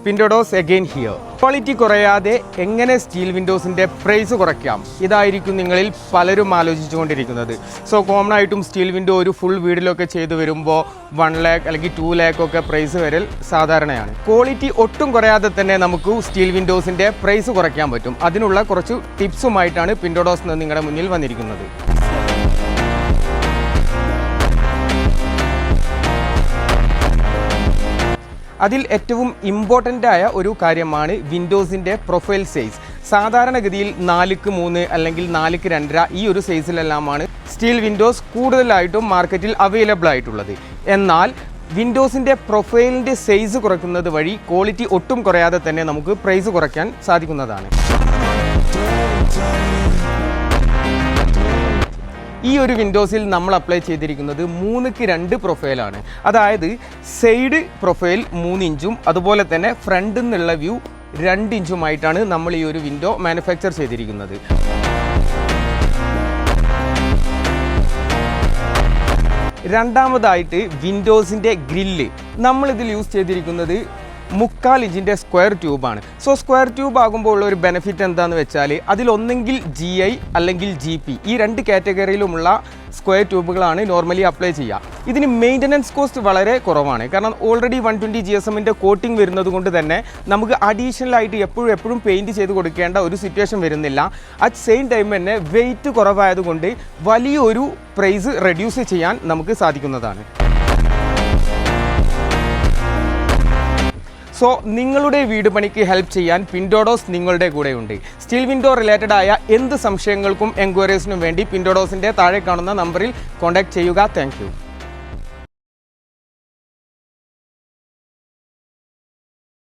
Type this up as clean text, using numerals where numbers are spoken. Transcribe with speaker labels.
Speaker 1: പിൻഡോഡോസ് again here. Quality കുറയാതെ എങ്ങനെ steel വിൻഡോസിൻ്റെ price കുറയ്ക്കാം, ഇതായിരിക്കും നിങ്ങളിൽ പലരും ആലോചിച്ചുകൊണ്ടിരിക്കുന്നത്. സോ കോമൺ ആയിട്ടും സ്റ്റീൽ വിൻഡോ ഒരു ഫുൾ വീടിലൊക്കെ ചെയ്തു വരുമ്പോൾ 1 lakh അല്ലെങ്കിൽ 2 lakh ഒക്കെ പ്രൈസ് വരൽ സാധാരണയാണ്. ക്വാളിറ്റി ഒട്ടും കുറയാതെ തന്നെ നമുക്ക് സ്റ്റീൽ വിൻഡോസിൻ്റെ പ്രൈസ് കുറയ്ക്കാൻ പറ്റും. അതിനുള്ള കുറച്ച് ടിപ്സുമായിട്ടാണ് പിൻഡോഡോസ് നിങ്ങളുടെ മുന്നിൽ വന്നിരിക്കുന്നത്. അതിൽ ഏറ്റവും ഇമ്പോർട്ടൻ്റ് ആയ ഒരു കാര്യമാണ് വിൻഡോസിൻ്റെ പ്രൊഫൈൽ സൈസ്. സാധാരണഗതിയിൽ 4:3 അല്ലെങ്കിൽ 4:2 ഈ ഒരു സൈസിലെല്ലാമാണ് സ്റ്റീൽ വിൻഡോസ് കൂടുതലായിട്ടും മാർക്കറ്റിൽ അവൈലബിൾ ആയിട്ടുള്ളത്. എന്നാൽ വിൻഡോസിൻ്റെ പ്രൊഫൈലിൻ്റെ സൈസ് കുറയ്ക്കുന്നത് വഴി ക്വാളിറ്റി ഒട്ടും കുറയാതെ തന്നെ നമുക്ക് പ്രൈസ് കുറയ്ക്കാൻ സാധിക്കുന്നതാണ്. ഈ ഒരു വിൻഡോസിൽ നമ്മൾ അപ്ലൈ ചെയ്തിരിക്കുന്നത് 3:2 പ്രൊഫൈലാണ്. അതായത് സൈഡ് പ്രൊഫൈൽ 3 ഇഞ്ചും അതുപോലെ തന്നെ ഫ്രണ്ടിൽ നിന്നുള്ള വ്യൂ 2 ഇഞ്ചുമായിട്ടാണ് നമ്മൾ ഈ ഒരു വിൻഡോ മാനുഫാക്ചർ ചെയ്തിരിക്കുന്നത്. രണ്ടാമതായിട്ട് വിൻഡോസിൻ്റെ ഗ്രില്ല് നമ്മളിതിൽ യൂസ് ചെയ്തിരിക്കുന്നത് 3/4 ഇഞ്ചിൻ്റെ സ്ക്വയർ ട്യൂബാണ്. സോ സ്ക്വയർ ട്യൂബ് ആകുമ്പോൾ ഉള്ള ഒരു ബെനിഫിറ്റ് എന്താണെന്ന് വെച്ചാൽ അതിലൊന്നെങ്കിൽ GI അല്ലെങ്കിൽ GP ഈ 2 കാറ്റഗറിയിലുമുള്ള സ്ക്വയർ ട്യൂബുകളാണ് നോർമലി അപ്ലൈ ചെയ്യുക. ഇതിന് മെയിൻ്റനൻസ് കോസ്റ്റ് വളരെ കുറവാണ്. കാരണം ഓൾറെഡി 120 GSMൻ്റെ കോട്ടിംഗ് വരുന്നത് കൊണ്ട് തന്നെ നമുക്ക് അഡീഷണലായിട്ട് എപ്പോഴും പെയിൻറ്റ് ചെയ്ത് കൊടുക്കേണ്ട ഒരു സിറ്റുവേഷൻ വരുന്നില്ല. അറ്റ് സെയിം ടൈം തന്നെ വെയിറ്റ് കുറവായതുകൊണ്ട് വലിയൊരു പ്രൈസ് റെഡ്യൂസ് ചെയ്യാൻ നമുക്ക് സാധിക്കുന്നതാണ്. സോ നിങ്ങളുടെ വീട് പണിക്ക് ഹെൽപ്പ് ചെയ്യാൻ പിൻഡോഡോസ് നിങ്ങളുടെ കൂടെയുണ്ട്. സ്റ്റീൽ വിൻഡോ റിലേറ്റഡ് ആയ എന്ത് സംശയങ്ങൾക്കും എൻക്വയറീസിനും വേണ്ടി പിൻഡോഡോസിൻ്റെ താഴെ കാണുന്ന നമ്പറിൽ കോൺടാക്ട് ചെയ്യുക. Thank you.